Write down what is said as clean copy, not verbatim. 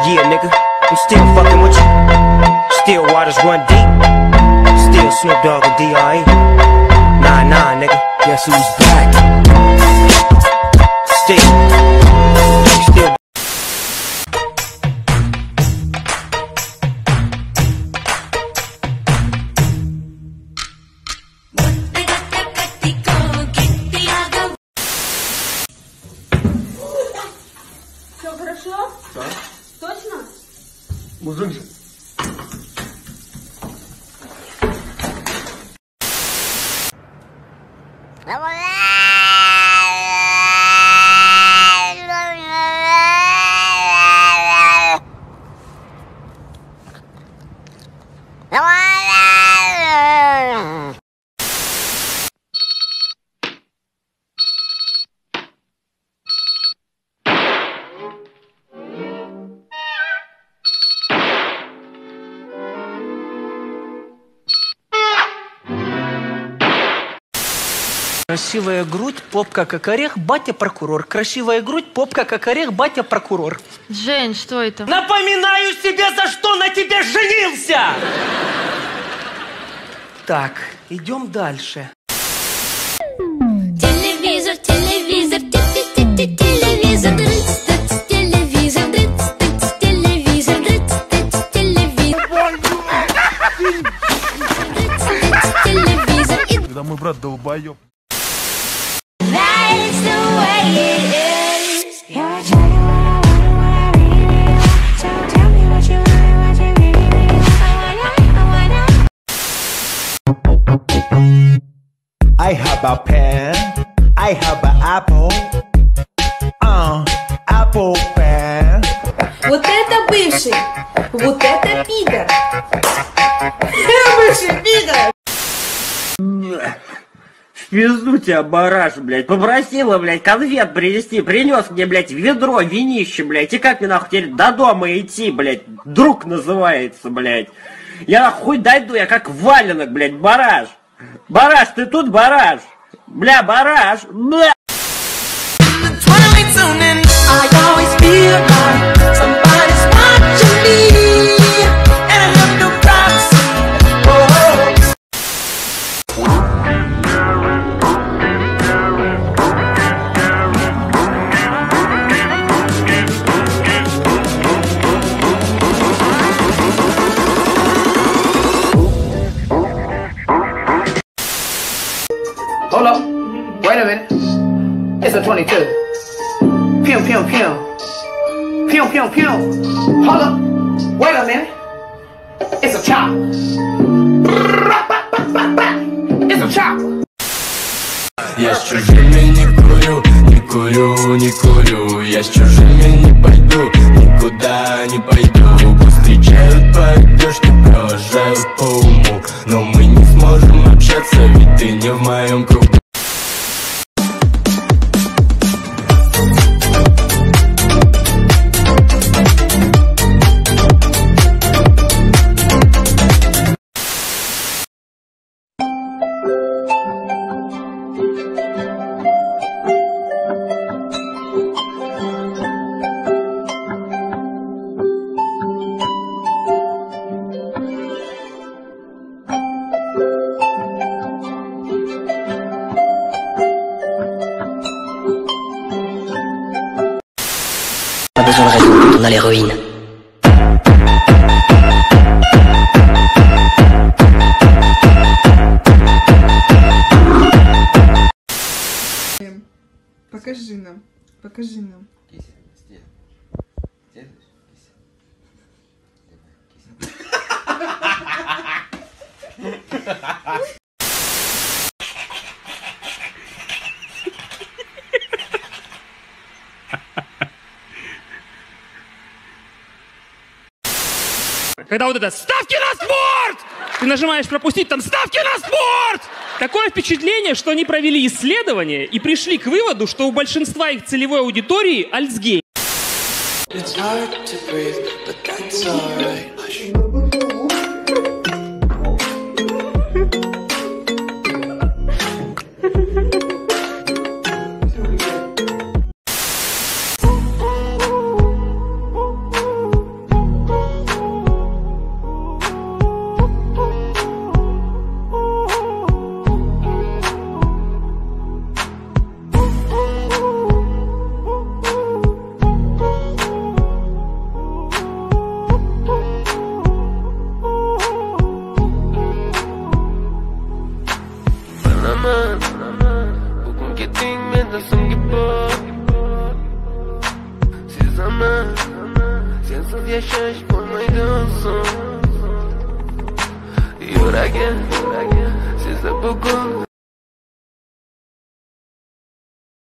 Yeah, nigga, I'm still fucking with you. Still waters run deep. Still Snoop Dogg and D.R.E. Nah, nigga. Guess who's back? Still. Все хорошо? Да. Точно? Мужик же. Красивая грудь, попка как орех, батя прокурор. Красивая грудь, попка как орех, батя прокурор. Жень, что это? Напоминаю себе, за что на тебе женился! Так, идем дальше. Телевизор, телевизор, телевизор, телевизор, телевизор, телевизор. Когда мой брат долбоёб. That's the way it is. So tell me what you really I have a pen, I have an apple, apple pen. Вот это бывший, вот это пидор. Бывший пидор. Пизду тебя, бараш, блядь. Попросила, блядь, конфет принести. Принес мне, блядь, ведро, винище, блядь. И как мне нахуй теперь до дома идти, блядь? Друг называется, блядь. Я нахуй дойду, я как валенок, блядь, бараш. Бараш, ты тут, бараш? Бля, бараш, бля. Hold up. Wait a minute. It's a 22. Pew, pew, pew. Pew, pew, pew. Hold up. Wait a minute. It's a chop. It's a chop. Я с чужими не курю, не курю, не курю. Я с чужими не пойду, никуда не пойду. Пусть встречают по одежке, провожают по уму. Но мы не сможем общаться, ведь ты не в моем кругу. Pas besoin de raison, on a l'héroïne. Покажи нам, покажи нам. Когда вот это «Ставки на спорт!» Ты нажимаешь пропустить, там «Ставки на спорт!» Такое впечатление, что они провели исследование и пришли к выводу, что у большинства их целевой аудитории Альцгеймер. să fie așa și mult mai dulce. Iurache, se bucur